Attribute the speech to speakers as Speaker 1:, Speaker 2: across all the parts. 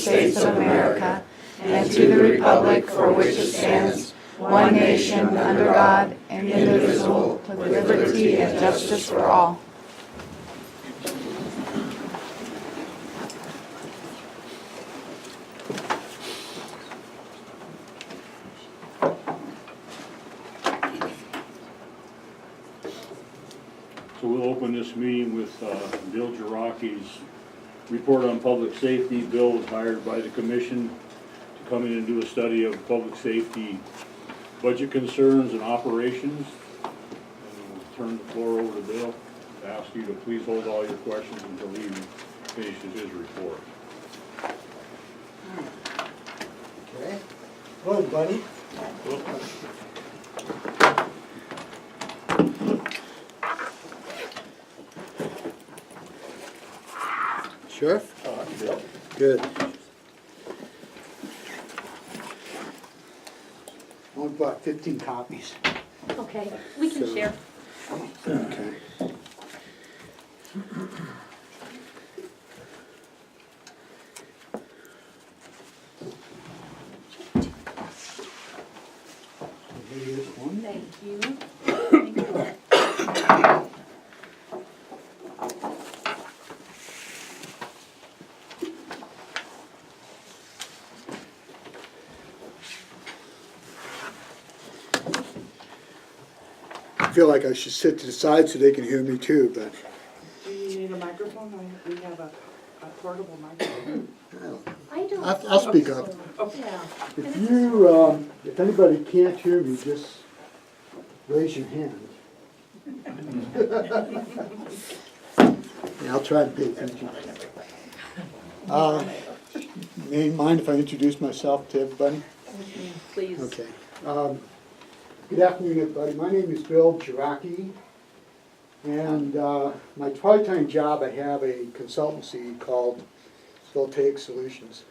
Speaker 1: States of America and to the republic for which it stands, one nation, under God, indivisible, with liberty and justice for all.
Speaker 2: So we'll open this meeting with Bill Jiraki's report on public safety. Bill was hired by the commission to come in and do a study of public safety budget concerns and operations. And we'll turn the floor over to Bill to ask you to please hold all your questions until he finishes his report.
Speaker 3: Okay. Hello, everybody. Sheriff?
Speaker 2: Bill.
Speaker 3: Good. Only bought 15 copies.
Speaker 4: Okay, we can
Speaker 3: So-
Speaker 4: share.
Speaker 3: Okay. Here's one.
Speaker 4: Thank you.
Speaker 3: I feel like I should sit to the side so they can hear me too, but
Speaker 5: Do you need a microphone? We have a portable microphone.
Speaker 4: I don't.
Speaker 3: I'll speak
Speaker 4: think
Speaker 3: up.
Speaker 4: so. Yeah.
Speaker 3: If you, if anybody can't hear me, just raise your hand. Yeah, I'll try to pay attention. Mind if I introduce myself to everybody?
Speaker 4: Please.
Speaker 3: Okay. Good afternoon, everybody. My name is Bill Jiraki, and my part-time job, I have a consultancy called Voltaic Solutions.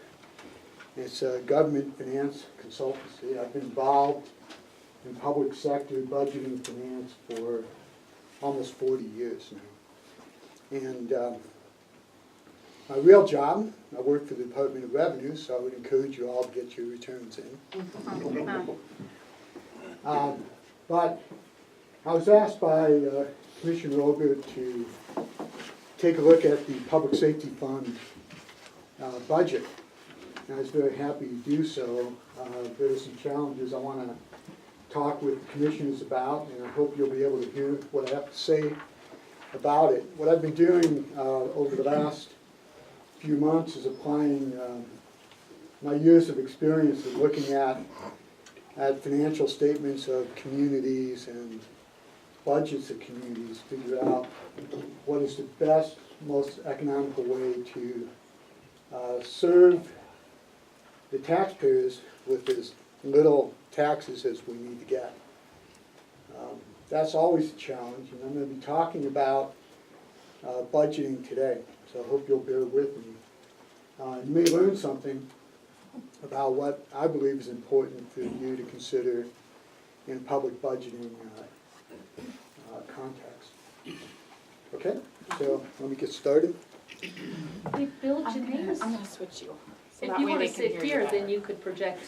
Speaker 3: It's a government finance consultancy. I've been involved in public sector budgeting finance for almost 40 years now. And my real job, I work for the Department of Revenue, so I would encourage you all to get your returns in. But I was asked by Commissioner Roger to take a look at the Public Safety Fund budget. And I was very happy to do so. There are some challenges I want to talk with the commissioners about, and I hope you'll be able to hear what I have to say about it. What I've been doing over the last few months is applying my years of experience of looking at financial statements of communities and budgets of communities, figure out what is the best, most economical way to serve the taxpayers with as little taxes as we need to get. That's always a challenge, and I'm going to be talking about budgeting today, so I hope you'll bear with me. You may learn something about what I believe is important for you to consider in a public budgeting context. Okay, so let me get started.
Speaker 4: Hey, Bill, Janae,
Speaker 5: I'm gonna switch you. So
Speaker 4: if
Speaker 5: that
Speaker 4: you
Speaker 5: way
Speaker 4: want
Speaker 5: they
Speaker 4: to
Speaker 5: can
Speaker 4: sit
Speaker 5: hear you
Speaker 4: here,
Speaker 5: better.
Speaker 4: then you could project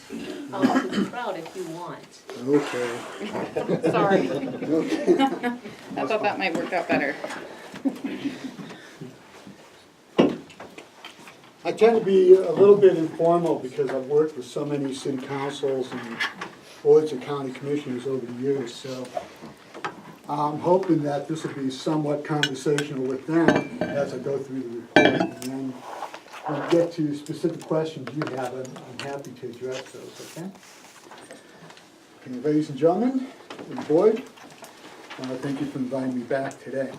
Speaker 4: out to the crowd if you want.
Speaker 3: Okay.
Speaker 5: Sorry.
Speaker 3: Okay.
Speaker 1: I thought that might work out better.
Speaker 3: I tend to be a little bit informal because I've worked with so many city councils and boards and county commissioners over the years, so I'm hoping that this will be somewhat conversational with them as I go through the report. And then when we get to specific questions you have, I'm happy to address those, okay? Okay, ladies and gentlemen, and board, thank you for inviting me back today.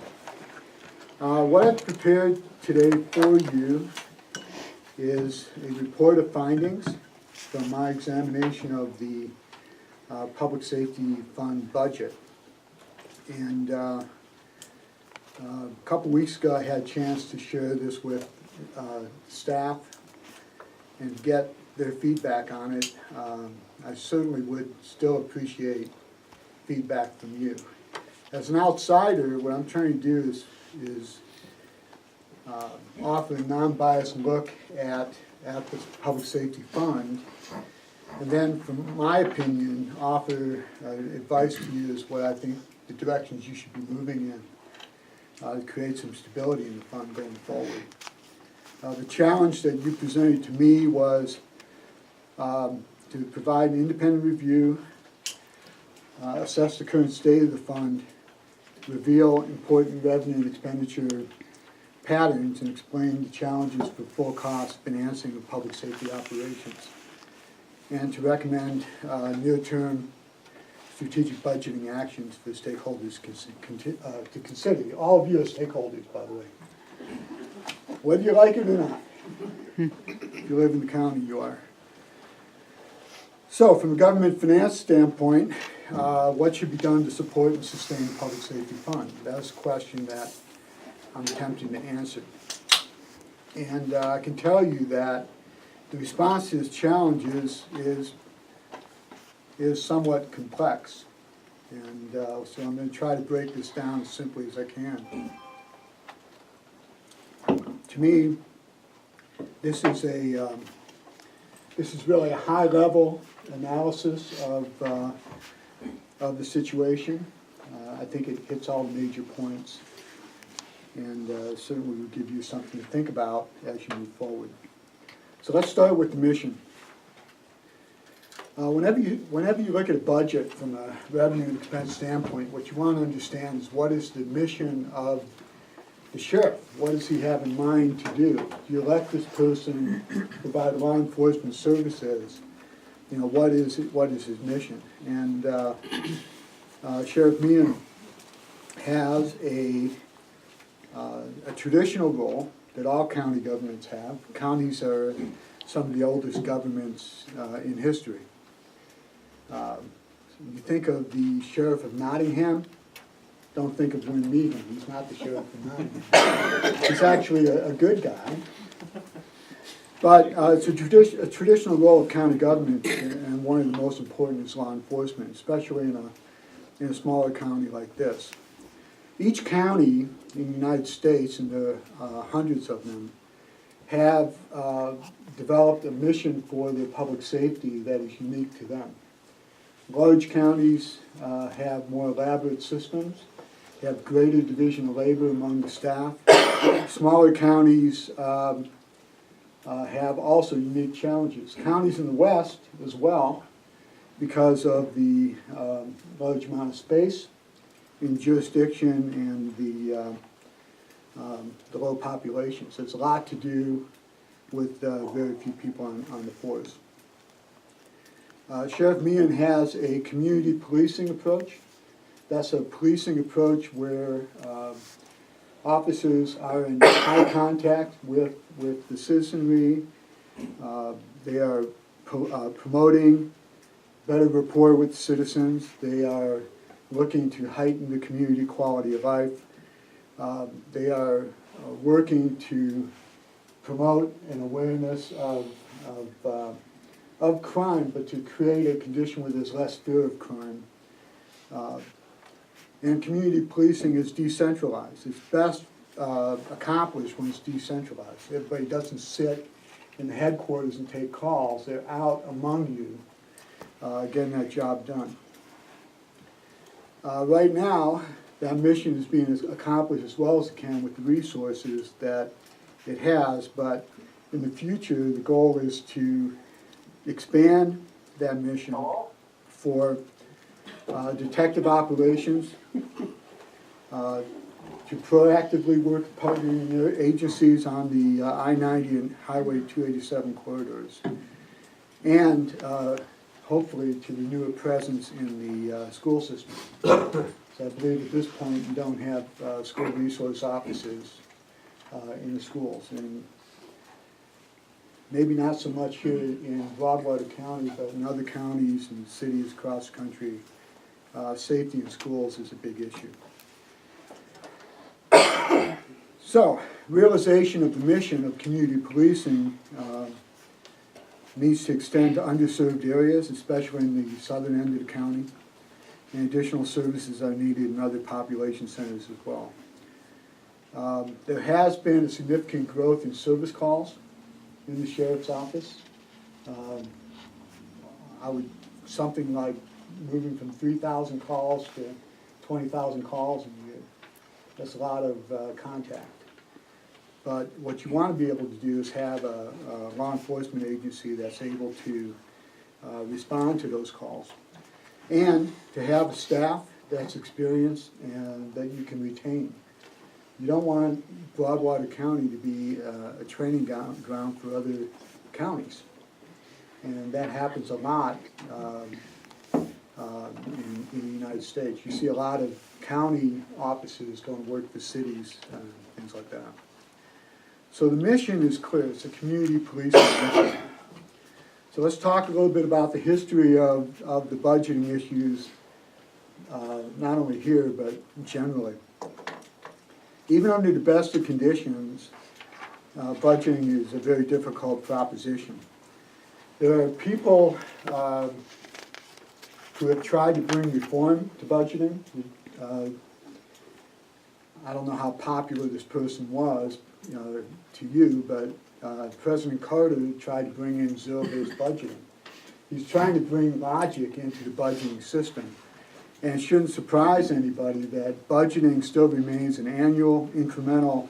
Speaker 3: What I've prepared today for you is a report of findings from my examination of the Public Safety Fund budget. And a couple weeks ago, I had a chance to share this with staff and get their feedback on it. I certainly would still appreciate feedback from you. As an outsider, what I'm trying to do is offer a non-biased look at at the Public Safety Fund, and then, from my opinion, offer advice to you as what I think the directions you should be moving in to create some stability in the fund going forward. The challenge that you presented to me was to provide an independent review, assess the current state of the fund, reveal important revenue and expenditure patterns, and explain the challenges for full cost financing of public safety operations, and to recommend near-term strategic budgeting actions for stakeholders to consider. All of you are stakeholders, by the way. Whether you like it or not. If you live in the county, you are. So, from a government finance standpoint, what should be done to support and sustain the public safety fund? That's a question that I'm attempting to answer. And I can tell you that the response to this challenge is somewhat complex. And so I'm going to try to break this down as simply as I can. To me, this is really a high-level analysis of the situation. I think it hits all the major points, and certainly will give you something to think about as you move forward. So let's start with the mission. Whenever you look at a budget from a revenue and expense standpoint, what you want to understand is what is the mission of the sheriff. What does he have in mind to do? Do you elect this person to provide law enforcement services? You know, what is his mission? And Sheriff Meehan has a traditional role that all county governments have. Counties are some of the oldest governments in history. You think of the Sheriff of Nottingham, don't think of Win Meehan. He's not the Sheriff of Nottingham. He's actually a good guy. But it's a traditional role of county government, and one of the most important is law enforcement, especially in a smaller county like this. Each county in the United States, and there are hundreds of them, have developed a mission for their public safety that is unique to them. Large counties have more elaborate systems, have greater division of labor among the staff. Smaller counties have also unique challenges. Counties in the West as well, because of the large amount of space in jurisdiction and the low populations. There's a lot to do with very few people on the force. Sheriff Meehan has a community policing approach. That's a policing approach where officers are in high contact with the citizenry. They are promoting better rapport with citizens. They are looking to heighten the community quality of life. They are working to promote an awareness of crime, but to create a condition where there's less fear of crime. And community policing is decentralized. It's best accomplished when it's decentralized. Everybody doesn't sit in the headquarters and take calls. They're out among you, getting that job done. Right now, that mission is being accomplished as well as it can with the resources that it has, but in the future, the goal is to expand that mission for detective operations, to proactively work with partnering agencies on the I-90 and Highway 287 corridors, and hopefully to renew a presence in the school system. So I believe at this point we don't have school resource officers in the schools, and maybe not so much here in Broadwater County, but in other counties and cities across the country, safety in schools is a big issue. So, realization of the mission of community policing needs to extend to underserved areas, especially in the southern end of the county, and additional services are needed in other population centers as well. There has been a significant growth in service calls in the sheriff's office. I would, something like moving from 3,000 calls to 20,000 calls a year. That's a lot of contact. But what you want to be able to do is have a law enforcement agency that's able to respond to those calls. And to have a staff that's experienced and that you can retain. You don't want Broadwater County to be a training ground for other counties. And that happens a lot in the United States. You see a lot of county officers going to work for cities, things like that. So the mission is clear. It's a community policing mission. So let's talk a little bit about the history of the budgeting issues, not only here, but generally. Even under the best of conditions, budgeting is a very difficult proposition. There are people who have tried to bring reform to budgeting. I don't know how popular this person was, to you, but President Carter tried to bring in zero-based budgeting. He's trying to bring logic into the budgeting system. And it shouldn't surprise anybody that budgeting still remains an annual incremental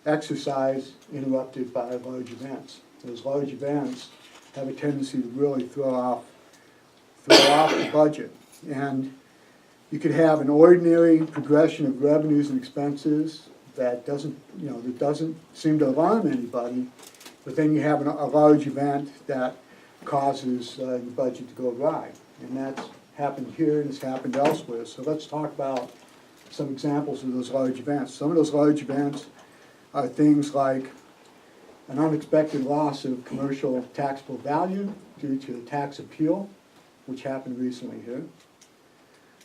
Speaker 3: exercise interrupted by large events. Those large events have a tendency to really throw off the budget. And you could have an ordinary progression of revenues and expenses that doesn't seem to alarm anybody, but then you have a large event that causes your budget to go awry. And that's happened here and it's happened elsewhere. So let's talk about some examples of those large events. Some of those large events are things like an unexpected loss of commercial taxable value due to a tax appeal, which happened recently here.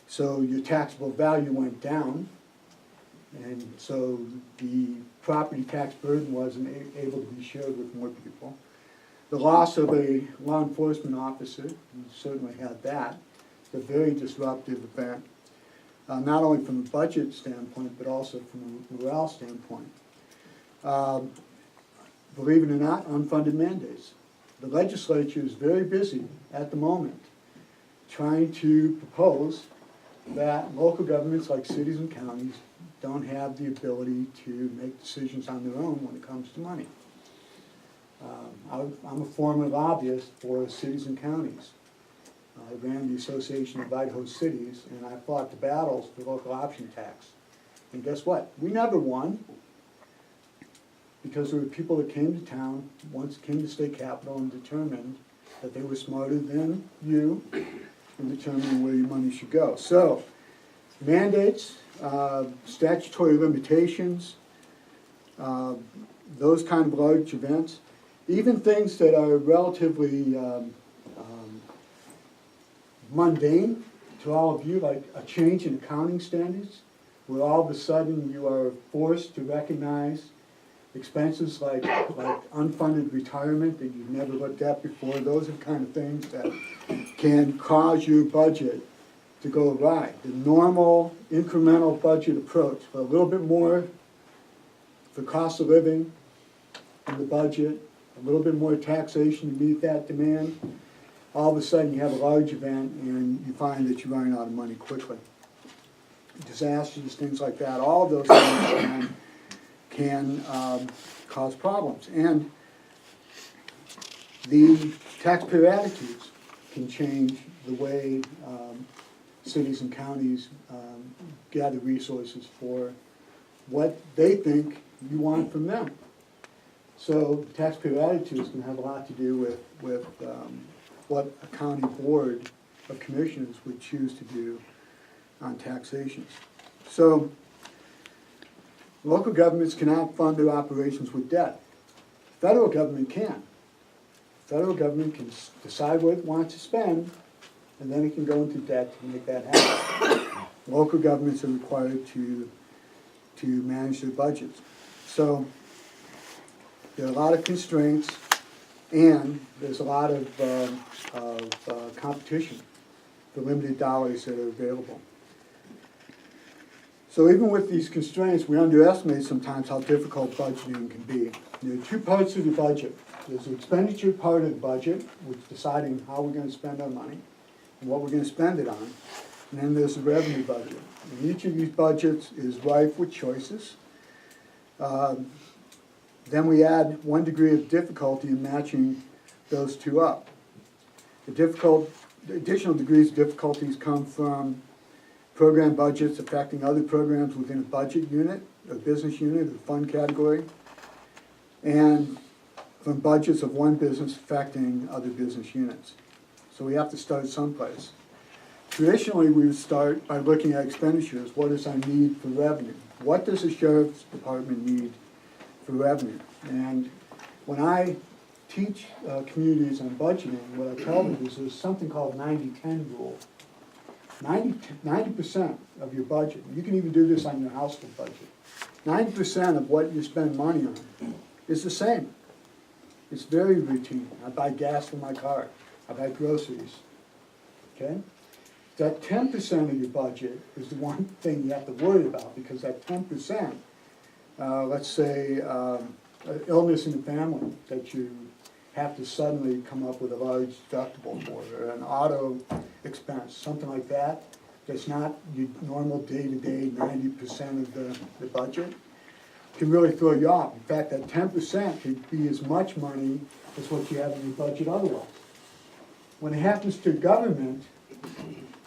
Speaker 3: So your taxable value went down, and so the property tax burden wasn't able to be shared with more people. The loss of a law enforcement officer, you certainly had that. It's a very disruptive event, not only from a budget standpoint, but also from a morale standpoint. Believe it or not, unfunded mandates. The legislature is very busy at the moment trying to propose that local governments like cities and counties don't have the ability to make decisions on their own when it comes to money. I'm a former lobbyist for cities and counties. I ran the Association of Idaho Cities, and I fought the battles for local option tax. And guess what? We never won, because there were people that came to town, once came to state capitol and determined that they were smarter than you in determining where your money should go. So, mandates, statutory limitations, those kind of large events, even things that are relatively mundane to all of you, like a change in accounting standards, where all of a sudden you are forced to recognize expenses like unfunded retirement that you've never looked at before. Those are the kind of things that can cause your budget to go awry. The normal incremental budget approach, for a little bit more for cost of living in the budget, a little bit more taxation to meet that demand, all of a sudden you have a large event and you find that you're running out of money quickly. Disasters, things like that, all of those things can cause problems. And the taxpayer attitudes can change the way cities and counties gather resources for what they think you want from them. So taxpayer attitudes can have a lot to do with what a county board of commissioners would choose to do on taxations. So local governments cannot fund their operations with debt. Federal government can. Federal government can decide what it wants to spend, and then it can go into debt to make that happen. Local governments are required to manage their budgets. So there are a lot of constraints, and there's a lot of competition for limited dollars that are available. So even with these constraints, we underestimate sometimes how difficult budgeting can be. There are two parts of the budget. There's the expenditure part of the budget, which is deciding how we're gonna spend our money and what we're gonna spend it on. And then there's the revenue budget. And each of these budgets is rife with choices. Then we add 1 degree of difficulty in matching those two up. The additional degrees of difficulties come from program budgets affecting other programs within a budget unit, a business unit, a fund category, and from budgets of one business affecting other business units. So we have to start someplace. Traditionally, we would start by looking at expenditures. What is our need for revenue? What does the sheriff's department need for revenue? And when I teach communities on budgeting, what I tell them is there's something called 90-10 rule. 90% of your budget, you can even do this on your household budget, 90% of what you spend money on is the same. It's very routine. I buy gas for my car. I buy groceries. Okay? That 10% of your budget is the one thing you have to worry about, because that 10%, let's say illness in the family that you have to suddenly come up with a large deductible for, or an auto expense, something like that, that's not your normal day-to-day 90% of the budget, can really throw you off. In fact, that 10% could be as much money as what you have in your budget otherwise. When it happens to government,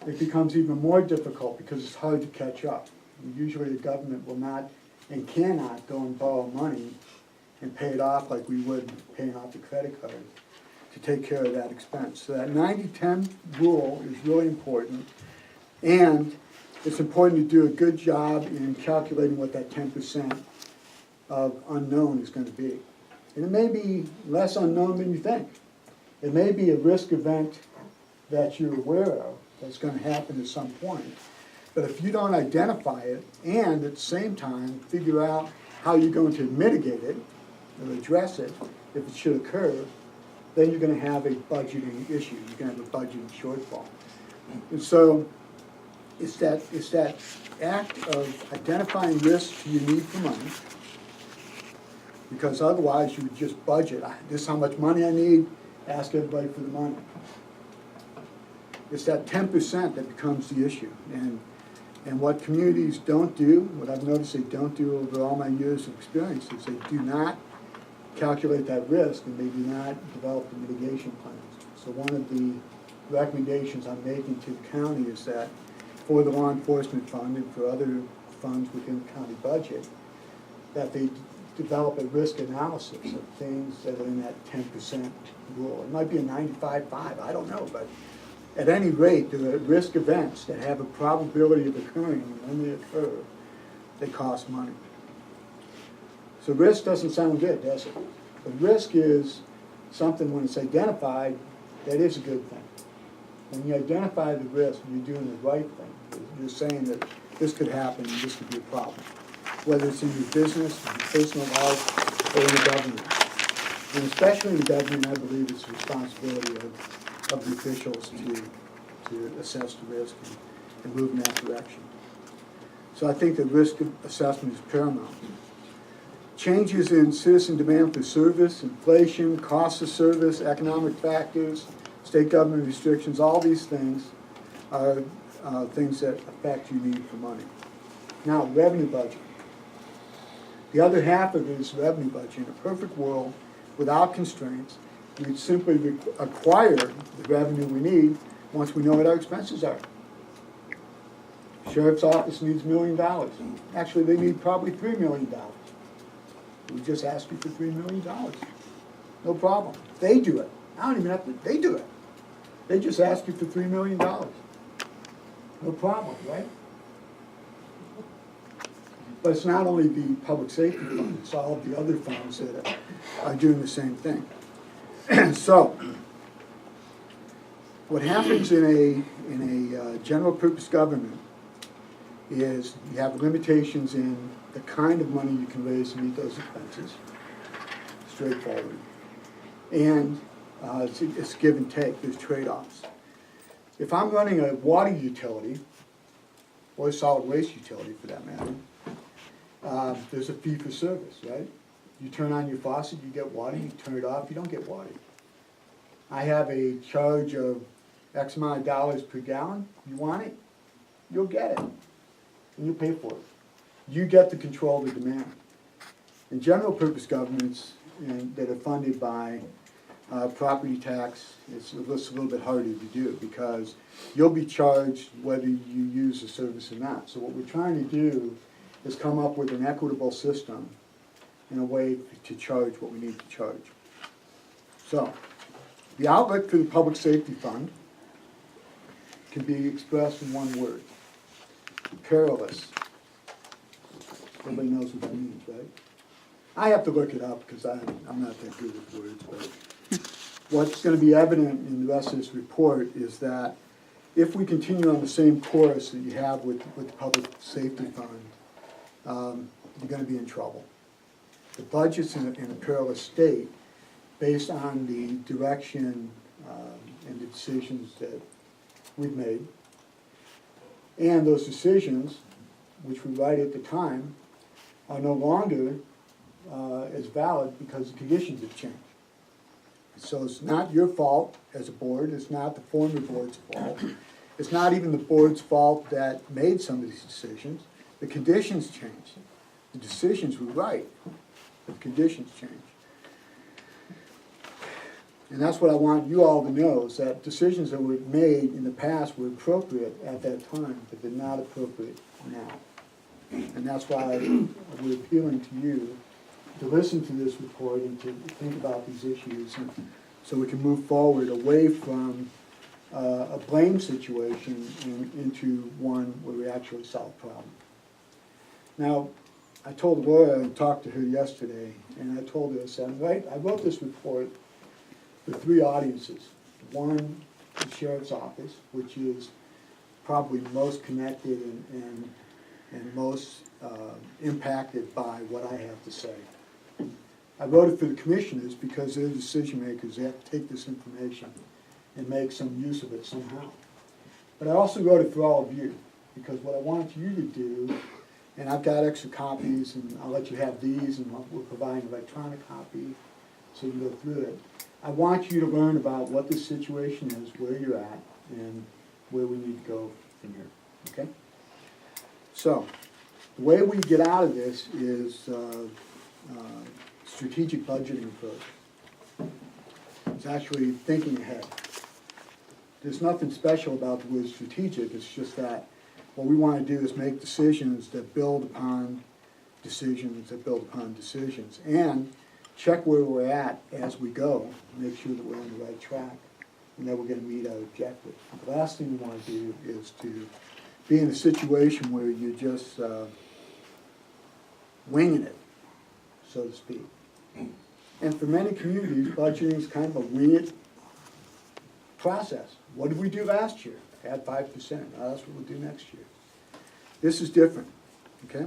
Speaker 3: it becomes even more difficult because it's hard to catch up. Usually the government will not and cannot go and borrow money and pay it off like we would paying off the credit card to take care of that expense. So that 90-10 rule is really important, and it's important to do a good job in calculating what that 10% of unknown is going to be. And it may be less unknown than you think. It may be a risk event that you're aware of that's going to happen at some point. But if you don't identify it and at the same time figure out how you're going to mitigate it or address it if it should occur, then you're going to have a budgeting issue. You're going to have a budgeting shortfall. And so it's that act of identifying risks you need for money, because otherwise you would just budget. This is how much money I need, ask everybody for the money. It's that 10% that becomes the issue. And what communities don't do, what I've noticed they don't do over all my years of experience, is they do not calculate that risk, and they do not develop the mitigation plans. So one of the recommendations I'm making to the county is that for the law enforcement fund and for other funds within the county budget, that they develop a risk analysis of things that are in that 10% rule. It might be a 95-5, I don't know, but at any rate, there are risk events that have a probability of occurring, and when they occur, they cost money. So risk doesn't sound good, does it? But risk is something, when it's identified, that is a good thing. When you identify the risk, you're doing the right thing. You're saying that this could happen and this could be a problem, whether it's in your business, in your personal life, or in the government. And especially in the government, I believe it's the responsibility of the officials to assess the risk and move in that direction. So I think the risk assessment is paramount. Changes in citizen demand for service, inflation, cost of service, economic factors, state government restrictions, all these things are things that affect your need for money. Now, revenue budget. The other half of it is revenue budget. In a perfect world, without constraints, we'd simply acquire the revenue we need once we know what our expenses are. Sheriff's office needs $1 million. Actually, they need probably $3 million. We just ask you for $3 million. No problem. They do it. I don't even have to, they do it. They just ask you for $3 million. No problem, right? But it's not only the public safety fund, it's all of the other funds that are doing the same thing. So, what happens in a general purpose government is you have limitations in the kind of money you can raise to meet those expenses, straightforward. And it's give and take, there's trade-offs. If I'm running a water utility, or a solid waste utility for that matter, there's a fee for service, right? You turn on your faucet, you get water, you turn it off, you don't get water. I have a charge of X amount of dollars per gallon, you want it, you'll get it, and you'll pay for it. You get to control the demand. In general purpose governments that are funded by property tax, it's a little bit harder to do because you'll be charged whether you use the service or not. So what we're trying to do is come up with an equitable system in a way to charge what we need to charge. So, the outlook for the Public Safety Fund can be expressed in one word: perilous. Everybody knows what that means, right? I have to look it up because I'm not that good with words, but what's going to be evident in the rest of this report is that if we continue on the same course that you have with the Public Safety Fund, you're going to be in trouble. The budget's in a perilous state based on the direction and the decisions that we've made. And those decisions, which we write at the time, are no longer as valid because the conditions have changed. So it's not your fault as a board, it's not the former board's fault, it's not even the board's fault that made some of these decisions. The conditions changed. The decisions were right, but the conditions changed. And that's what I want you all to know, is that decisions that were made in the past were appropriate at that time, but they're not appropriate now. And that's why we're appealing to you to listen to this report and to think about these issues, and so we can move forward away from a blame situation and into one where we actually solve problems. Now, I told Laura, I talked to her yesterday, and I told her, I said, I wrote this report for three audiences. One, the sheriff's office, which is probably most connected and most impacted by what I have to say. I wrote it for the commissioners because they're decision makers. They have to take this information and make some use of it somehow. But I also wrote it for all of you, because what I want you to do, and I've got extra copies, and I'll let you have these, and we'll provide an electronic copy so you can go through it. I want you to learn about what the situation is, where you're at, and where we need to go from here, okay? So, the way we get out of this is strategic budgeting approach. It's actually thinking ahead. There's nothing special about the word strategic, it's just that what we want to do is make decisions that build upon decisions that build upon decisions, and check where we're at as we go, make sure that we're on the right track, and that we're going to meet our objectives. The last thing we want to do is to be in a situation where you're just winging it, so to speak. And for many communities, budgeting is kind of a wing it process. What did we do last year? Add 5%. That's what we'll do next year. This is different, okay?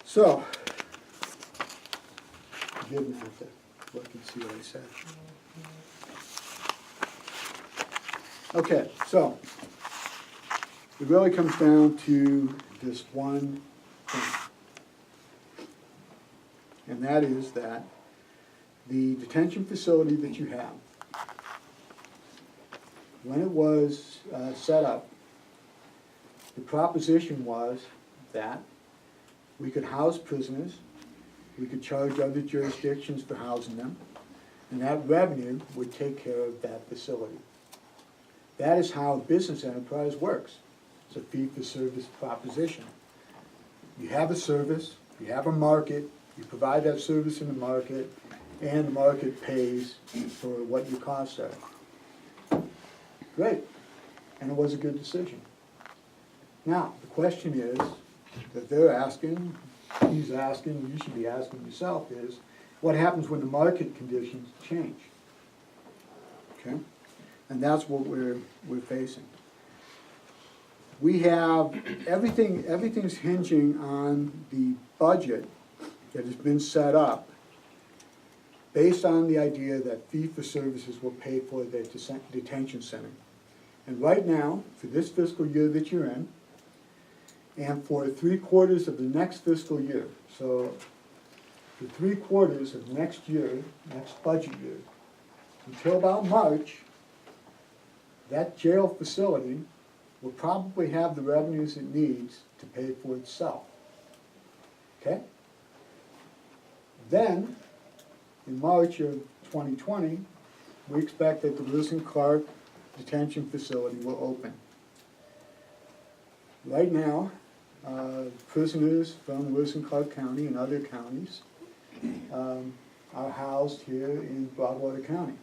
Speaker 3: So, forgive me if I look and see what I said. Okay, so, it really comes down to this one thing. And that is that the detention facility that you have, when it was set up, the proposition was that we could house prisoners, we could charge other jurisdictions for housing them, and that revenue would take care of that facility. That is how a business enterprise works. It's a fee-for-service proposition. You have a service, you have a market, you provide that service in the market, and the market pays for what your costs are. Great, and it was a good decision. Now, the question is, that they're asking, he's asking, you should be asking yourself is, what happens when the market conditions change? Okay? And that's what we're facing. We have, everything's hinging on the budget that has been set up based on the idea that fee-for-services will pay for their detention center. And right now, for this fiscal year that you're in, and for 3/4 of the next fiscal year, so for 3/4 of next year, next budget year, until about March, that jail facility will probably have the revenues it needs to pay for itself. Okay? Then, in March of 2020, we expect that the Lewis and Clark detention facility will open. Right now, prisoners from Lewis and Clark County and other counties are housed here in Broadwater County.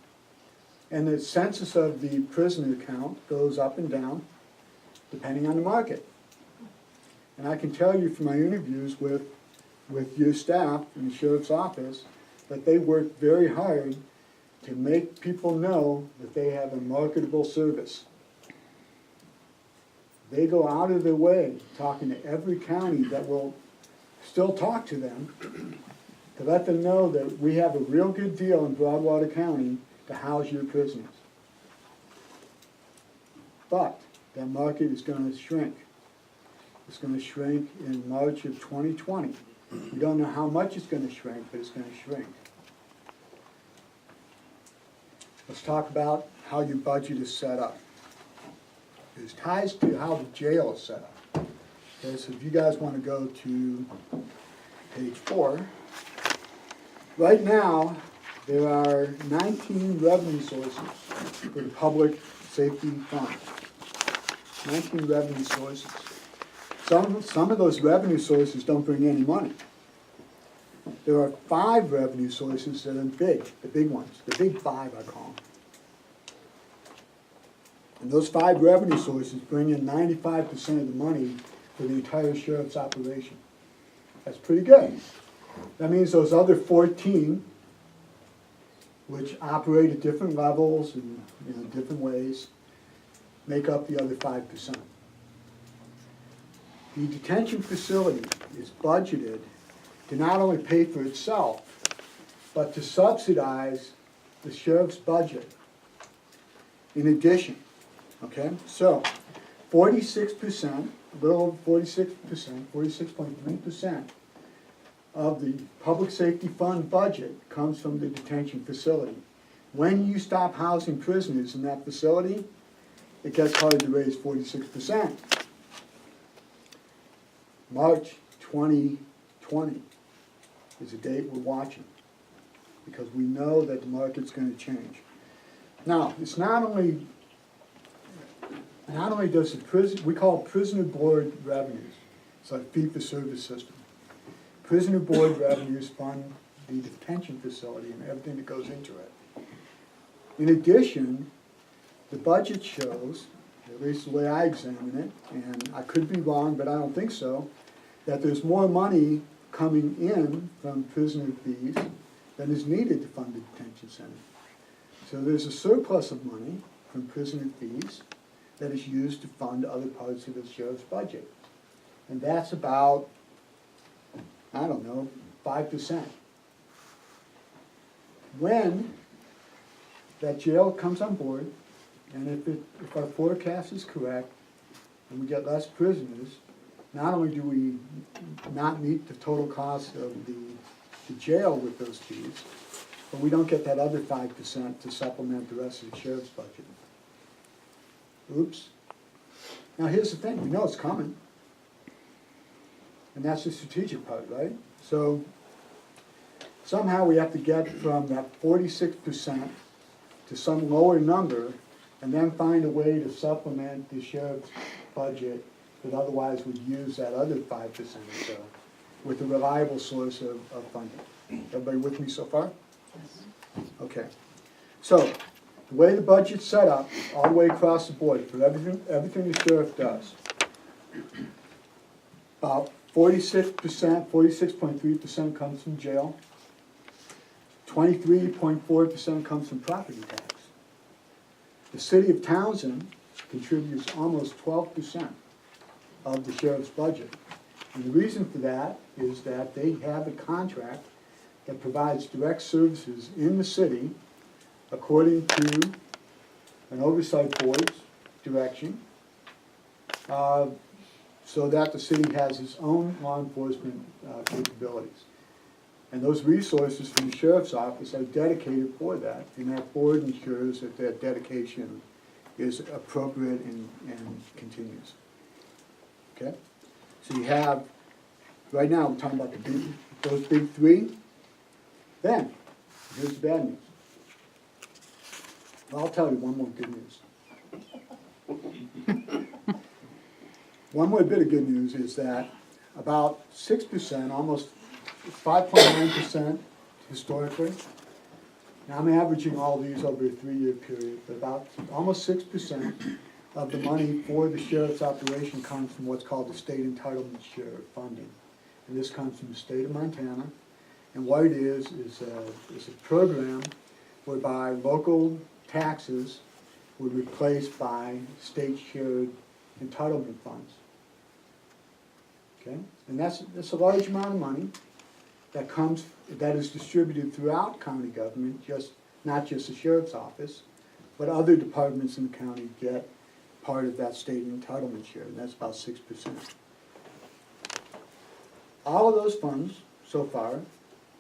Speaker 3: And the census of the prisoner count goes up and down depending on the market. And I can tell you from my interviews with your staff in the sheriff's office that they work very hard to make people know that they have a marketable service. They go out of their way talking to every county that will still talk to them to let them know that we have a real good deal in Broadwater County to house your prisoners. But that market is going to shrink. It's going to shrink in March of 2020. We don't know how much it's going to shrink, but it's going to shrink. Let's talk about how your budget is set up. It ties to how the jail is set up. Okay, so if you guys want to go to page 4, right now there are 19 revenue sources for the public safety fund. 19 revenue sources. Some of those revenue sources don't bring any money. There are 5 revenue sources that are big, the big ones, the big 5 I call them. And those 5 revenue sources bring in 95% of the money for the entire sheriff's operation. That's pretty good. That means those other 14, which operate at different levels and different ways, make up the other 5%. The detention facility is budgeted to not only pay for itself, but to subsidize the sheriff's budget in addition. Okay, so 46%, a little over 46%, 46.3% of the public safety fund budget comes from the detention facility. When you stop housing prisoners in that facility, it gets hard to raise 46%. March 2020 is a date we're watching because we know that the market's going to change. Now, it's not only does the prison, we call it prisoner board revenues. It's like fee-for-service system. Prisoner board revenues fund the detention facility and everything that goes into it. In addition, the budget shows, at least the way I examine it, and I could be wrong, but I don't think so, that there's more money coming in from prisoner fees than is needed to fund the detention center. So there's a surplus of money from prisoner fees that is used to fund other parts of the sheriff's budget. And that's about, I don't know, 5%. When that jail comes on board, and if our forecast is correct, and we get less prisoners, not only do we not meet the total cost of the jail with those fees, but we don't get that other 5% to supplement the rest of the sheriff's budget. Oops. Now here's the thing, we know it's coming. And that's the strategic part, right? So somehow we have to get from that 46% to some lower number and then find a way to supplement the sheriff's budget that otherwise would use that other 5% or so with a reliable source of funding. Everybody with me so far? Yes. Okay. So the way the budget's set up, all the way across the board, for everything the sheriff does, about 46%, 46.3% comes from jail, 23.4% comes from property tax. The city of Townsend contributes almost 12% of the sheriff's budget. And the reason for that is that they have a contract that provides direct services in the city according to an oversight board's direction, so that the city has its own law enforcement capabilities. And those resources from the sheriff's office are dedicated for that, and that board ensures that that dedication is appropriate and continues. Okay? So you have, right now, we're talking about those big three. Then, here's the bad news. Well, I'll tell you one more good news. One more bit of good news is that about 6%, almost 5.9% historically. Now, I'm averaging all these over a 3-year period, but about almost 6% of the money for the sheriff's operation comes from what's called the state entitlement share funding. And this comes from the state of Montana. And what it is a program whereby local taxes were replaced by state shared entitlement funds. Okay? And that's a large amount of money that is distributed throughout county government, not just the sheriff's office, but other departments in the county get part of that state entitlement share, and that's about 6%. All of those funds so far,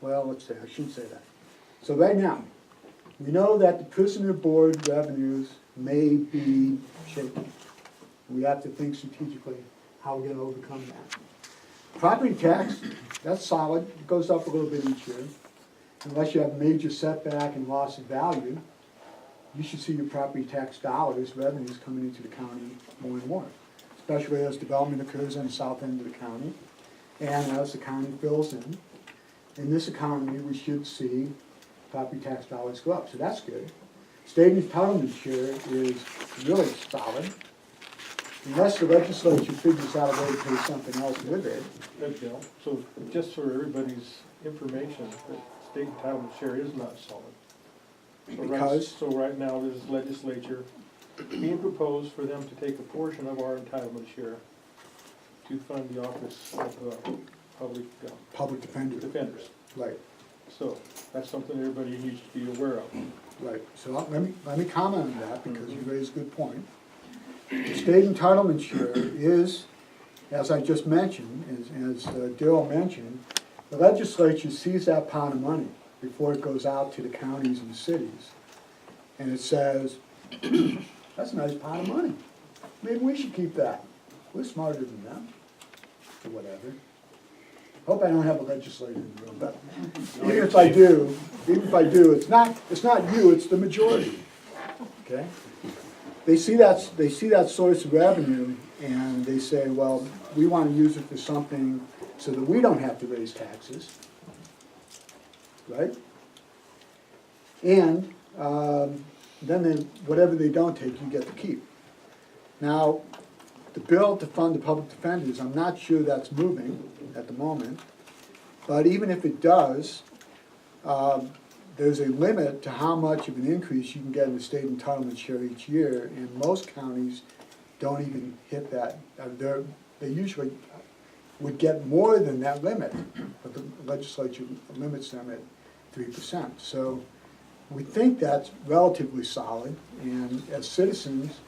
Speaker 3: well, let's say, I shouldn't say that. So right now, we know that the prisoner board revenues may be shaky. We have to think strategically how we're gonna overcome that. Property tax, that's solid, it goes up a little bit each year. Unless you have major setback and loss of value, you should see your property tax dollars, revenues coming into the county more and more. Especially as development occurs on the south end of the county, and as the county fills in. In this economy, we should see property tax dollars go up, so that's good. State entitlement share is really solid. Unless the legislature figures out a way to pay something else with it.
Speaker 6: Good, Bill. So just for everybody's information, the state entitlement share is not solid.
Speaker 3: Because?
Speaker 6: So right now, there's legislature being proposed for them to take a portion of our entitlement share to fund the office of
Speaker 3: Public defender.
Speaker 6: defenders.
Speaker 3: Right,
Speaker 6: So that's something everybody needs to be aware of.
Speaker 3: right. So let me comment on that, because you raised a good point. The state entitlement share is, as I just mentioned, as Darrell mentioned, the legislature sees that pot of money before it goes out to the counties and cities. And it says, that's a nice pot of money. Maybe we should keep that. We're smarter than them, or whatever. Hope I don't have a legislator in the room, but even if I do, it's not you, it's the majority, okay? They see that source of revenue, and they say, well, we want to use it for something so that we don't have to raise taxes, right? And then whatever they don't take, you get to keep. Now, the bill to fund the public defenders, I'm not sure that's moving at the moment, but even if it does, there's a limit to how much of an increase you can get in the state entitlement share each year, and most counties don't even hit that. They usually would get more than that limit, but the legislature limits them at 3%. So we think that's relatively solid, and as citizens,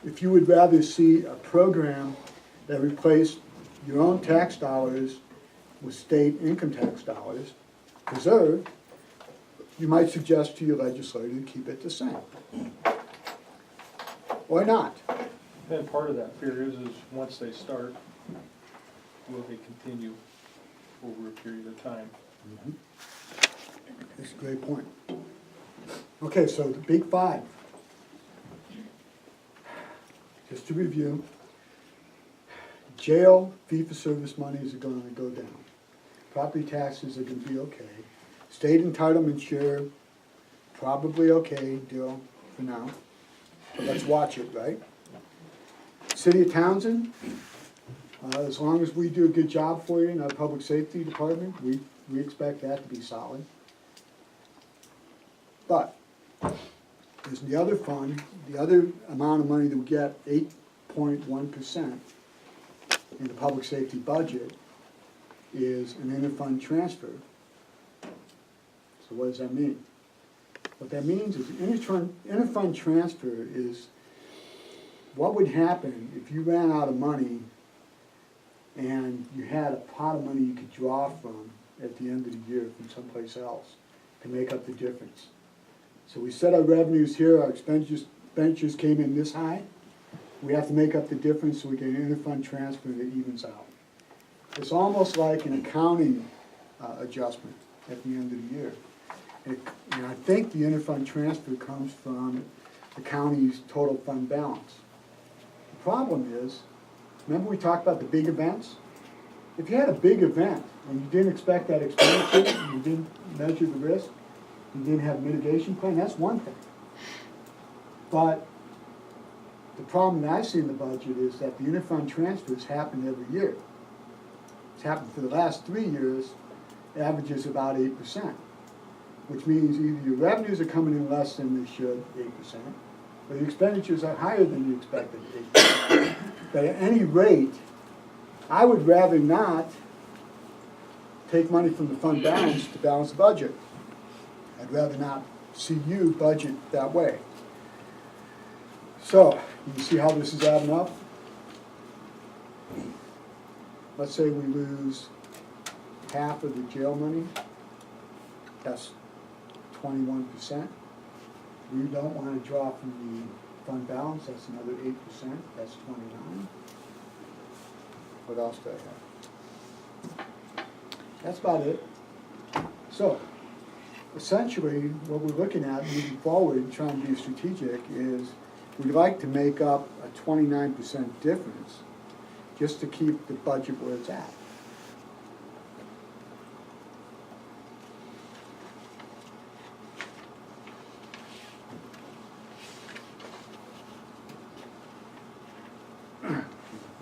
Speaker 3: if you would rather see a program that replaced your own tax dollars with state income tax dollars preserved, you might suggest to your legislator to keep it the same. Or not.
Speaker 6: And part of that fear is once they start, will they continue over a period of time?
Speaker 3: That's a great point. Okay, so the big five. Just to review, jail fee-for-service monies are going to go down. Property taxes are going to be okay. State entitlement share, probably okay, Dill, for now. But let's watch it, right? City of Townsend, as long as we do a good job for you in our public safety department, we expect that to be solid. But there's the other fund, the other amount of money that we get, 8.1% in the public safety budget, is an inter-fund transfer. So what does that mean? What that means is inter-fund transfer is what would happen if you ran out of money and you had a pot of money you could draw from at the end of the year from someplace else to make up the difference. So we set our revenues here, our expenditures came in this high. We have to make up the difference so we get an interfund transfer that evens out. It's almost like an accounting adjustment at the end of the year. And I think the interfund transfer comes from the county's total fund balance. The problem is, remember we talked about the big events? If you had a big event and you didn't expect that expenditure, you didn't measure the risk, you didn't have a mitigation plan, that's one thing. But the problem that I see in the budget is that the interfund transfers happen every year. It's happened for the last 3 years, it averages about 8%, which means either your revenues are coming in less than they should, 8%, or the expenditures are higher than you expected, 8%. But at any rate, I would rather not take money from the fund balance to balance the budget. I'd rather not see you budget that way. So, you can see how this is adding up? Let's say we lose half of the jail money, that's 21%. We don't want to draw from the fund balance, that's another 8%, that's 29. What else do I have? That's about it. So, essentially, what we're looking at moving forward, trying to be strategic, is we'd like to make up a 29% difference just to keep the budget where it's at.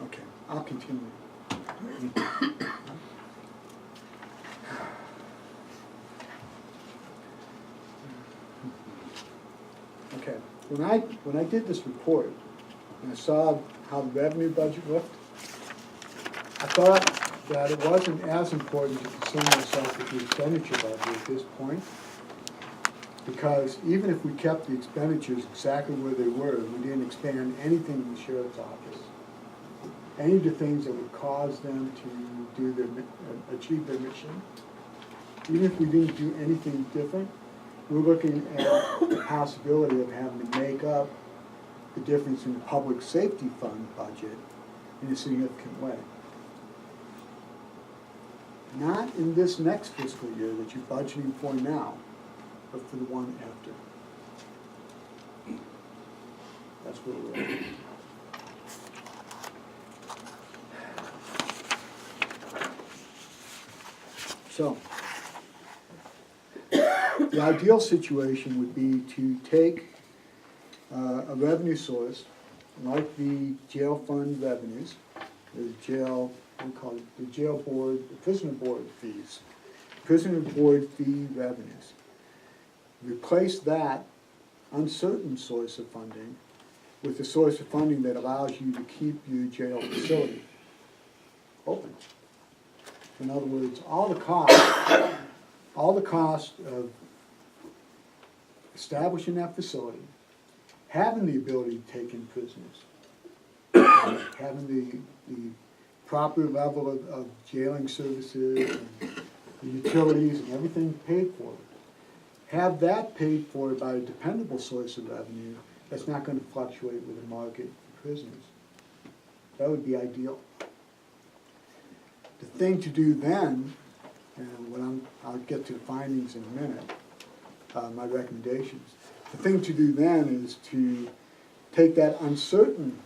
Speaker 3: Okay, I'll continue. Okay, when I did this report, and I saw how the revenue budget looked, I thought that it wasn't as important to concern myself with the expenditure budget at this point, because even if we kept the expenditures exactly where they were, we didn't expand anything in the sheriff's office, any of the things that would cause them to do achieve their mission, even if we didn't do anything different, we're looking at the possibility of having to make up the difference in the public safety fund budget in a significant way. Not in this next fiscal year that you're budgeting for now, but for the one after. That's where we're at. So, the ideal situation would be to take a revenue source, like the jail fund revenues, the jail, we call it the jail board, the prisoner board fees, prisoner board fee revenues. Replace that uncertain source of funding with a source of funding that allows you to keep your jail facility open. In other words, all the cost of establishing that facility, having the ability to take in prisoners, having the proper level of jailing services and the utilities and everything paid for, have that paid for by a dependable source of revenue that's not going to fluctuate with the market for prisoners. That would be ideal. The thing to do then, and I'll get to the findings in a minute, my recommendations. The thing to do then is to take that uncertain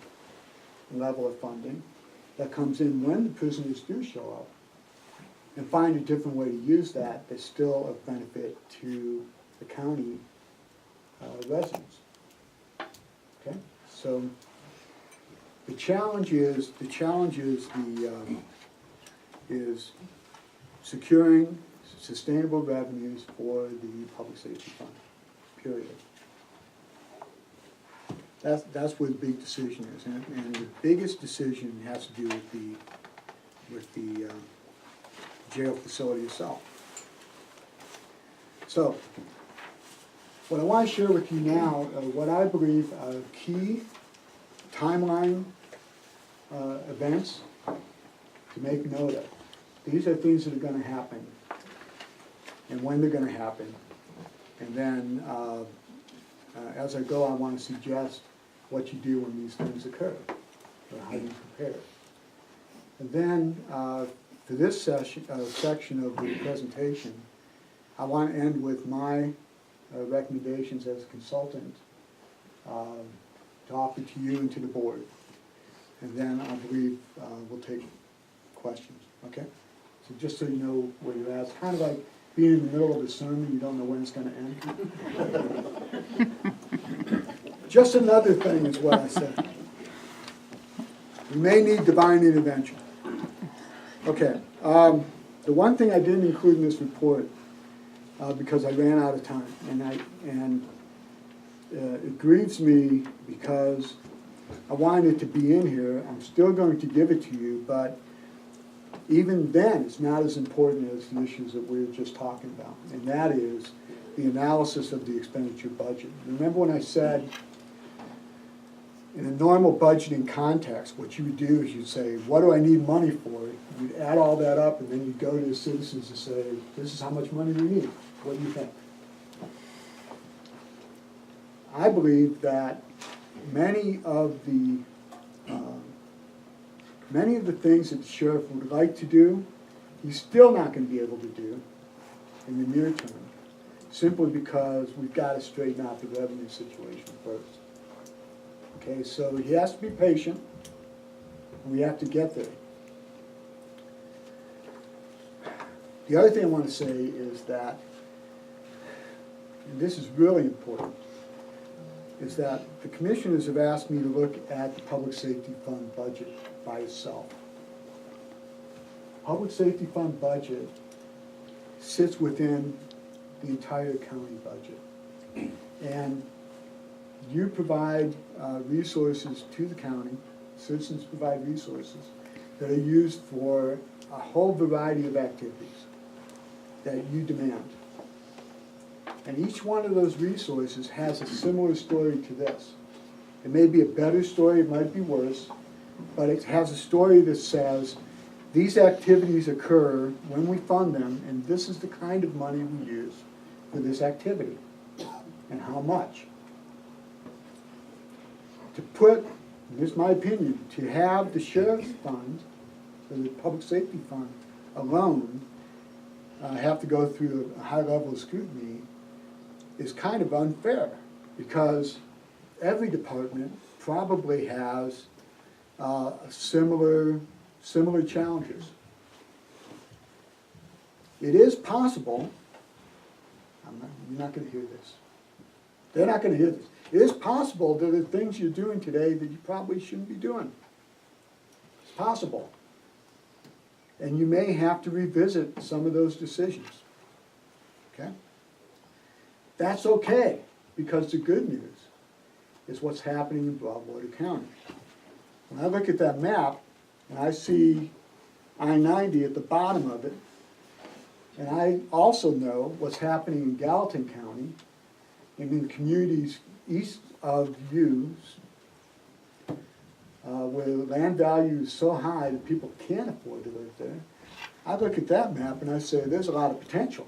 Speaker 3: level of funding that comes in when the prisoners do show up and find a different way to use that that's still of benefit to the county residents. Okay, so the challenge is securing sustainable revenues for the public safety fund, period. That's where the big decision is, and the biggest decision has to do with the jail facility itself. So, what I want to share with you now are what I believe are key timeline events to make note of. These are things that are going to happen and when they're gonna happen. And then, as I go, I wanna suggest what you do when these things occur, or how you prepare. And then, for this section of the presentation, I want to end with my recommendations as a consultant to offer to you and to the board. And then I believe we'll take questions, okay? So just so you know where you're at, it's kind of like being in the middle of a sermon, you don't know when it's gonna end. Just another thing is what I said. We may need divine intervention. Okay, the one thing I didn't include in this report, because I ran out of time, and it grieves me because I wanted it to be in here. I'm still going to give it to you, but even then, it's not as important as the issues that we were just talking about, and that is the analysis of the expenditure budget. Remember when I said, in a normal budgeting context, what you would do is you'd say, what do I need money for? You'd add all that up, and then you'd go to the citizens and say, this is how much money we need. What do you think? I believe that many of the things that the sheriff would like to do, he's still not going to be able to do in the near term, simply because we've got to straighten out the revenue situation first. Okay, so he has to be patient, and we have to get there. The other thing I want to say is that, and this is really important, is that the commissioners have asked me to look at the public safety fund budget by itself. Public safety fund budget sits within the entire county budget. And you provide resources to the county, citizens provide resources that are used for a whole variety of activities that you demand. And each one of those resources has a similar story to this. It may be a better story, it might be worse, but it has a story that says, these activities occur when we fund them, and this is the kind of money we use for this activity, and how much. To put, this is my opinion, to have the sheriff's fund, or the public safety fund alone, have to go through a high level of scrutiny is kind of unfair, because every department probably has similar challenges. It is possible, you're not going to hear this. They're not going to hear this. It is possible that there are things you're doing today that you probably shouldn't be doing. It's possible. And you may have to revisit some of those decisions. Okay? That's okay, because the good news is what's happening in Broadwater County. When I look at that map, and I see I-90 at the bottom of it, and I also know what's happening in Gallatin County, and in the communities east of you, where land value is so high that people can't afford to live there, I look at that map and I say, there's a lot of potential.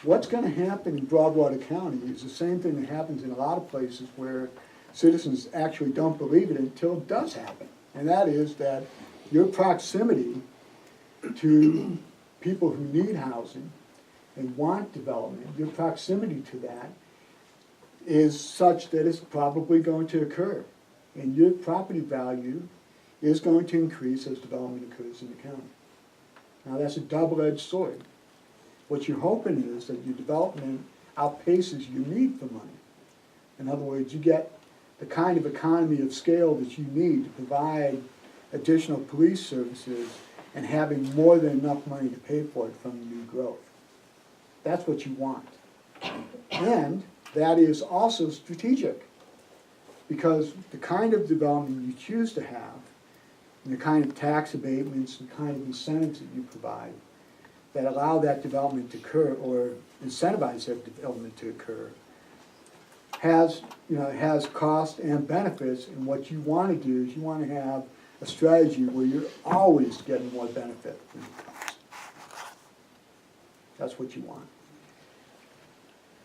Speaker 3: What's going to happen in Broadwater County is the same thing that happens in a lot of places where citizens actually don't believe it until it does happen. And that is that your proximity to people who need housing and want development, your proximity to that is such that it's probably going to occur. And your property value is going to increase as development occurs in the county. Now that's a double-edged sword. What you're hoping is that your development outpaces your need for money. In other words, you get the kind of economy of scale that you need to provide additional police services and having more than enough money to pay for it from new growth. That's what you want. And that is also strategic, because the kind of development you choose to have, and the kind of tax abatements, the kind of incentives that you provide that allow that development to occur, or incentivize that development to occur, has cost and benefits. And what you want to do is you want to have a strategy where you're always getting more benefit than cost. That's what you want.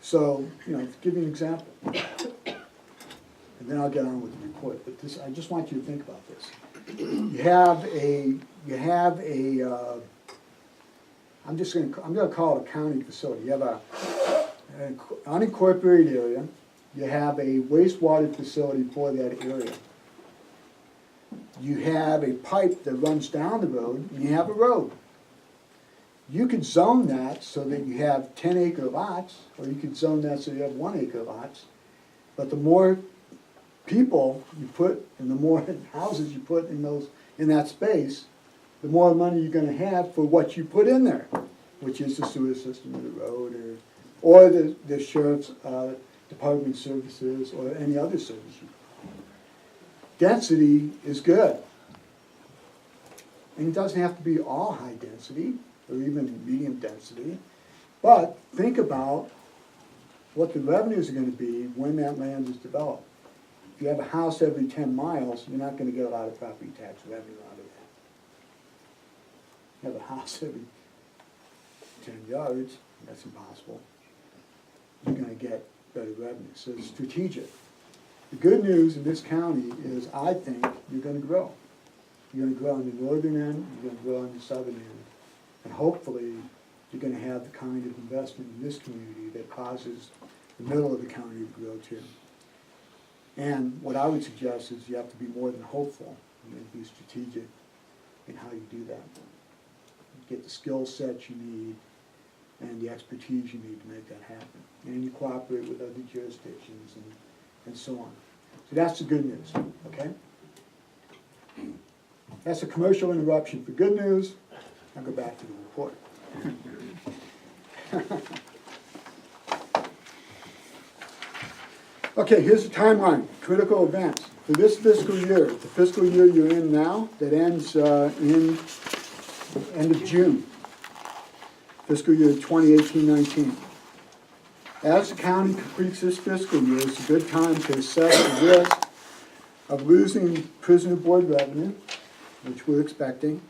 Speaker 3: So, you know, to give you an example, and then I'll get on with the report, but this, I just want you to think about this. You have a, I'm gonna call it a county facility. You have an unincorporated area, you have a wastewater facility for that area. You have a pipe that runs down the road, and you have a road. You could zone that so that you have 10-acre lots, or you could zone that so you have 1-acre lots. But the more people you put, and the more houses you put in that space, the more money you're gonna have for what you put in there, which is the sewer system or the road, or the sheriff's department services, or any other service. Density is good. And it doesn't have to be all high density, or even medium density, but think about what the revenues are gonna be when that land is developed. If you have a house every 10 miles, you're not gonna get a lot of property tax revenue out of that. You have a house every 10 yards, that's impossible. You're gonna get better revenue, so it's strategic. The good news in this county is I think you're gonna grow. You're gonna grow on the northern end, you're gonna grow on the southern end, and hopefully you're gonna have the kind of investment in this community that causes the middle of the county to grow too. And what I would suggest is you have to be more than hopeful, and be strategic in how you do that. Get the skill sets you need and the expertise you need to make that happen. And you cooperate with other jurisdictions and so on. So that's the good news, okay? That's a commercial interruption for good news. I'll go back to the report. Okay, here's the timeline, critical events. For this fiscal year, the fiscal year you're in now, that ends in end of June, fiscal year 2018-19. As the county completes this fiscal year, it's a good time to assess the risk of losing prisoner board revenue, which we're expecting,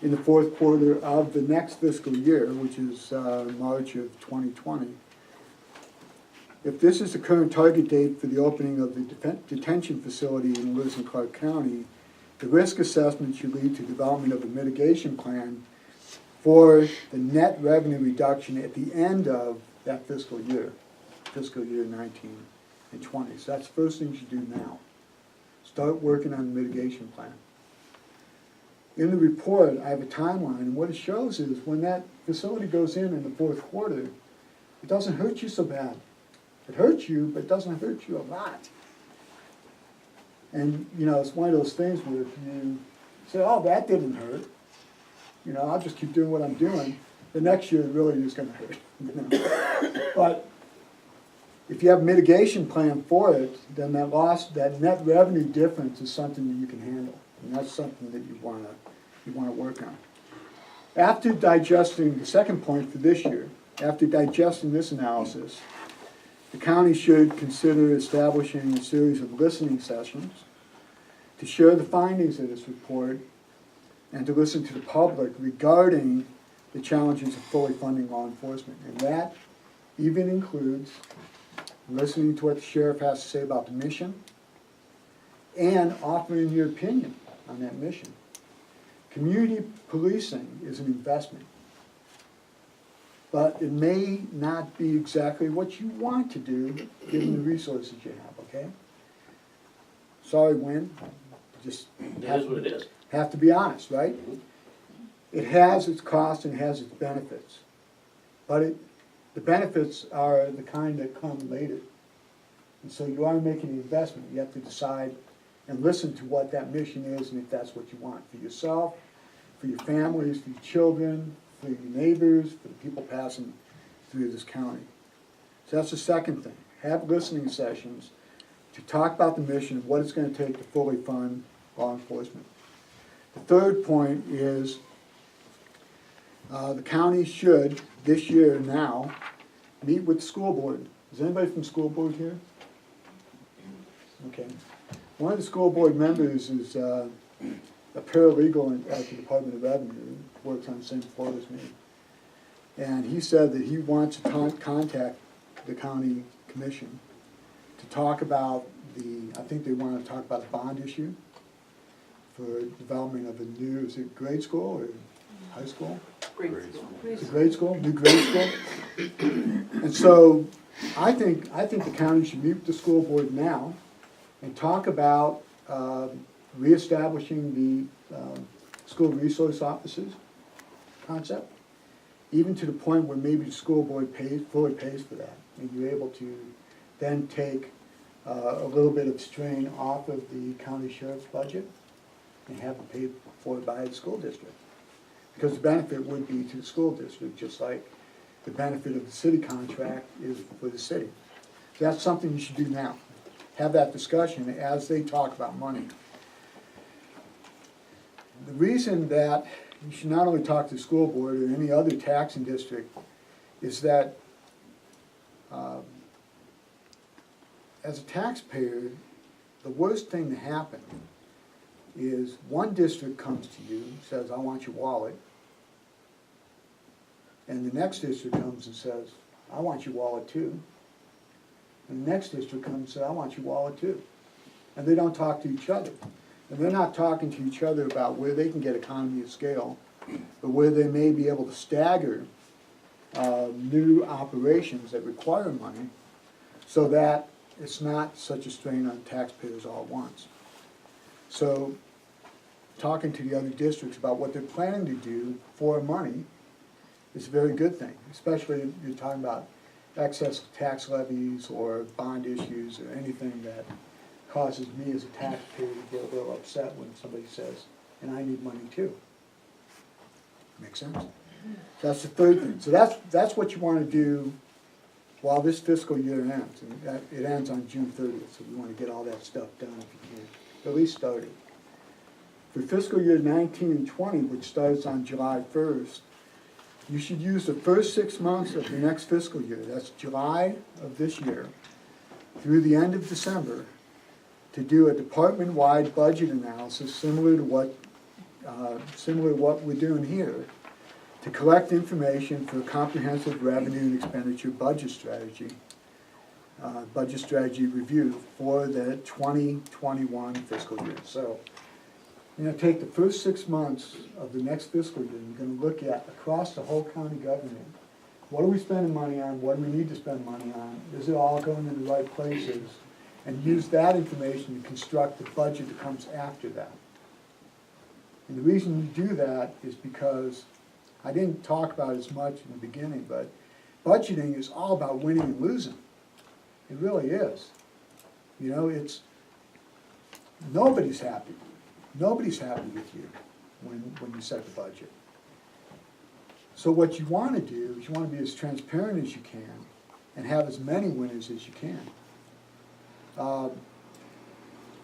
Speaker 3: in the fourth quarter of the next fiscal year, which is March of 2020. If this is the current target date for the opening of the detention facility in Lewis and Clark County, the risk assessment should lead to development of a mitigation plan for the net revenue reduction at the end of that fiscal year 19 and 20. So that's the first thing you should do now. Start working on the mitigation plan. In the report, I have a timeline, and what it shows is when that facility goes in the fourth quarter, it doesn't hurt you so bad. It hurts you, but it doesn't hurt you a lot. And, you know, it's one of those things where if you say, oh, that didn't hurt, you know, I'll just keep doing what I'm doing, the next year it really is gonna hurt. You know? But if you have a mitigation plan for it, then that net revenue difference is something that you can handle. And that's something that you wanna work on. After digesting, the second point for this year, after digesting this analysis, the county should consider establishing a series of listening sessions to share the findings of this report and to listen to the public regarding the challenges of fully funding law enforcement. And that even includes listening to what the sheriff has to say about the mission and offering your opinion on that mission. Community policing is an investment, but it may not be exactly what you want to do given the resources you have, okay? Sorry, Wynn, just
Speaker 7: That is what it is.
Speaker 3: have to be honest, right? It has its costs and it has its benefits, but the benefits are the kind that come later. And so you are making an investment. You have to decide and listen to what that mission is and if that's what you want for yourself, for your families, for your children, for your neighbors, for the people passing through this county. So that's the second thing. Have listening sessions to talk about the mission, what it's going to take to fully fund law enforcement. The third point is the county should, this year now, meet with the school board. Is anybody from school board here? Okay. One of the school board members is a paralegal at the Department of Revenue, works on the same floor as me. And he said that he wants to contact the county commission to talk about I think they want to talk about the bond issue for development of a new, is it grade school or high school?
Speaker 5: Grade school.
Speaker 3: It's a grade school, new grade school. And so I think the county should meet with the school board now and talk about reestablishing the school resource officers concept, even to the point where maybe the school board fully pays for that. And you're able to then take a little bit of strain off of the county sheriff's budget and have it paid for by the school district. Because the benefit would be to the school district, just like the benefit of the city contract is for the city. So that's something you should do now. Have that discussion as they talk about money. The reason that you should not only talk to the school board or any other taxing district is that as a taxpayer, the worst thing to happen is one district comes to you, says, I want your wallet, and the next district comes and says, I want your wallet too. And the next district comes and says, I want your wallet too. And they don't talk to each other. And they're not talking to each other about where they can get economy of scale, but where they may be able to stagger new operations that require money so that it's not such a strain on taxpayers all at once. So talking to the other districts about what they're planning to do for money is a very good thing, especially if you're talking about excess tax levies or bond issues or anything that causes me as a taxpayer to get a little upset when somebody says, and I need money too. Make sense? That's the third thing. So that's what you want to do while this fiscal year ends. And it ends on June 30th, so you want to get all that stuff done if you can, at least start it. For fiscal year 19 and 20, which starts on July 1st, you should use the first 6 months of the next fiscal year, that's July of this year, through the end of December, to do a department-wide budget analysis similar to what we're doing here, to collect information for a comprehensive revenue and expenditure budget strategy review for the 2021 fiscal year. So, take the first 6 months of the next fiscal year, and you're gonna look at across the whole county government, what are we spending money on, what do we need to spend money on, is it all going in the right places, and use that information to construct the budget that comes after that. And the reason you do that is because I didn't talk about it as much in the beginning, but budgeting is all about winning and losing. It really is. It's nobody's happy. Nobody's happy with you when you set the budget. So what you want to do is you want to be as transparent as you can and have as many winners as you can.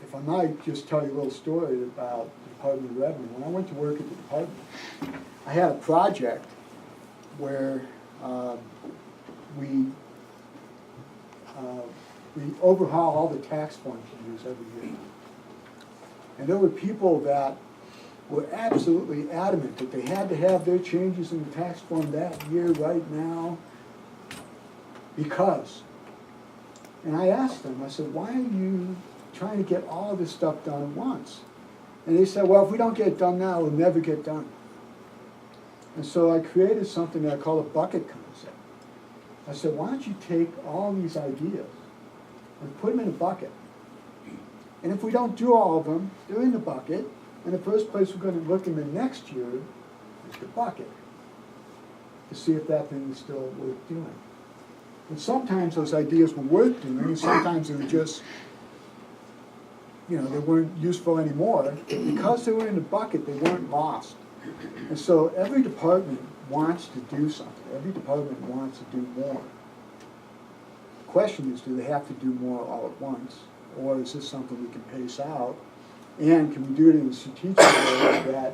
Speaker 3: If I might just tell you a little story about the Department of Revenue. When I went to work at the department, I had a project where we overhaul all the tax forms we use every year. And there were people that were absolutely adamant that they had to have their changes in the tax form that year, right now, because. And I asked them, I said, why are you trying to get all this stuff done at once? And they said, well, if we don't get it done now, it'll never get done. And so I created something that I call a bucket concept. I said, why don't you take all these ideas and put them in a bucket? And if we don't do all of them, they're in the bucket. And the first place we're going to look in the next year is the bucket to see if that thing is still worth doing. And sometimes those ideas were worth doing, and sometimes they were just, they weren't useful anymore. Because they were in the bucket, they weren't lost. And so every department wants to do something. Every department wants to do more. The question is, do they have to do more all at once? Or is this something we can pace out? And can we do it in a strategic way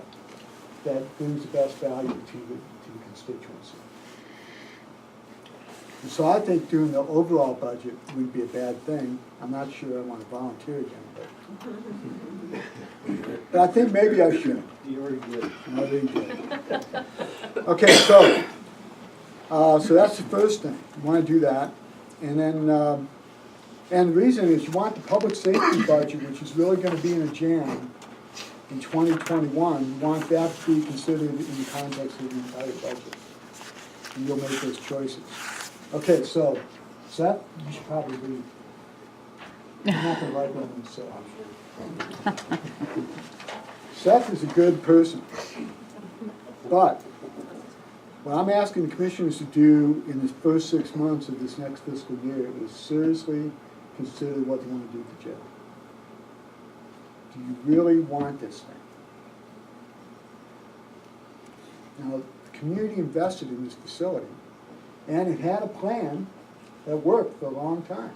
Speaker 3: that brings the best value to the constituency? And so I think doing the overall budget would be a bad thing. I'm not sure I want to volunteer again, but I think maybe I should.
Speaker 6: You already did.
Speaker 3: I already did. Okay, so So that's the first thing, you wanna do that. And then, and the reason is you want the public safety budget, which is really gonna be in a jam in 2021, you want that to be considered in the context of the entire budget. And you'll make those choices. Okay, so, Seth, you should probably leave. You're not gonna like what I'm gonna say. Seth is a good person, but what I'm asking the commissioners to do in the first 6 months of this next fiscal year is seriously consider what they want to do with the jail. Do you really want this thing? Now, the community invested in this facility, and it had a plan that worked for a long time.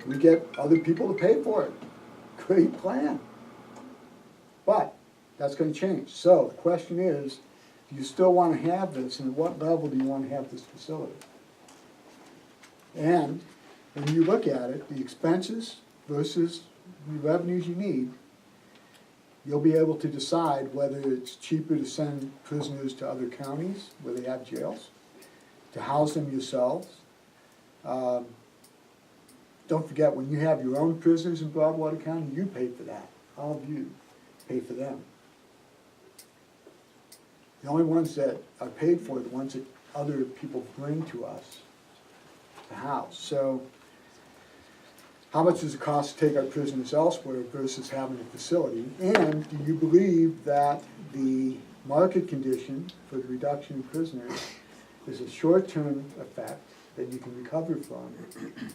Speaker 3: We get other people to pay for it. Great plan. But that's gonna change. So the question is, do you still wanna have this, and at what level do you wanna have this facility? And when you look at it, the expenses versus the revenues you need, you'll be able to decide whether it's cheaper to send prisoners to other counties where they have jails, to house them yourselves. Don't forget, when you have your own prisoners in Broadwater County, you pay for that. All of you pay for them. The only ones that are paid for are the ones that other people bring to us to house. So how much does it cost to take our prisoners elsewhere versus having a facility? And do you believe that the market condition for the reduction in prisoners is a short-term effect that you can recover from,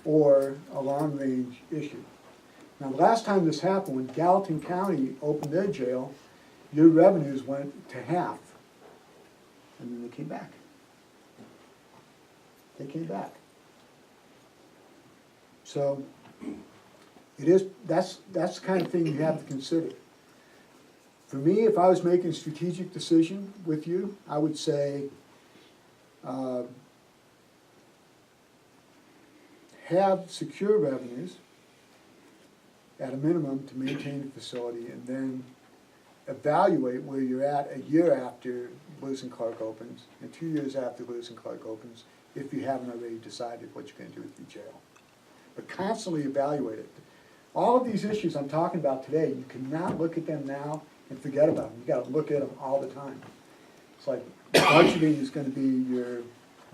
Speaker 3: or a long-range issue? Now, the last time this happened, when Gallatin County opened their jail, your revenues went to half, and then they came back. They came back. So, that's the kind of thing you have to consider. For me, if I was making a strategic decision with you, I would say, have secure revenues at a minimum to maintain the facility, and then evaluate where you're at a year after Lewis and Clark opens, and 2 years after Lewis and Clark opens, if you haven't already decided what you're gonna do with your jail. But constantly evaluate it. All of these issues I'm talking about today, you cannot look at them now and forget about them. You gotta look at them all the time. It's like budgeting is gonna be your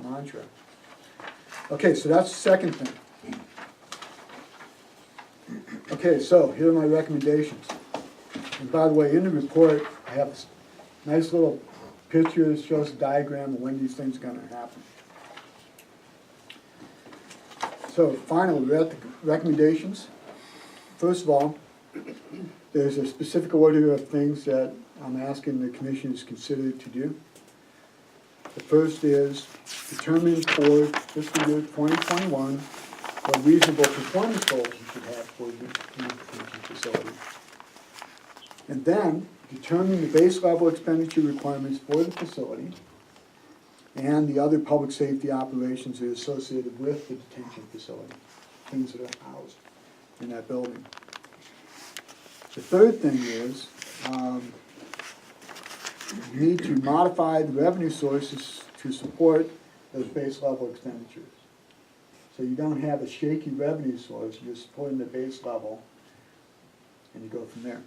Speaker 3: mantra. Okay, so that's the second thing. Okay, so here are my recommendations. And by the way, in the report, I have this nice little picture that shows a diagram of when these things are gonna happen. So finally, we're at the recommendations. First of all, there's a specific order of things that I'm asking the commissioners to consider to do. The first is determine for fiscal year 2021 what reasonable performance goals you should have for the detention facility. And then determine the base level expenditure requirements for the facility and the other public safety operations that are associated with the detention facility, things that are housed in that building. The third thing is, you need to modify the revenue sources to support those base level expenditures. So you don't have a shaky revenue source, you're supporting the base level, and you go from there.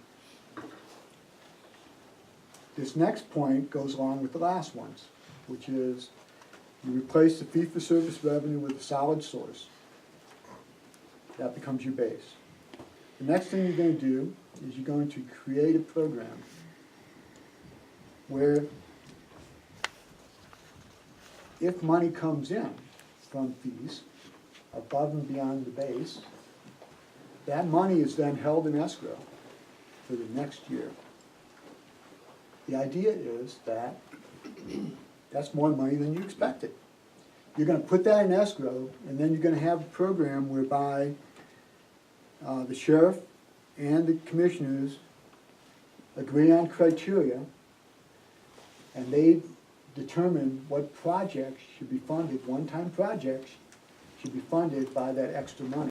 Speaker 3: This next point goes along with the last ones, which is you replace the fee-for-service revenue with a solid source. That becomes your base. The next thing you're going to do is you're going to create a program where if money comes in from fees above and beyond the base, that money is then held in escrow for the next year. The idea is that that's more money than you expected. You're gonna put that in escrow, and then you're gonna have a program whereby the sheriff and the commissioners agree on criteria, and they determine what projects should be funded, one-time projects should be funded by that extra money.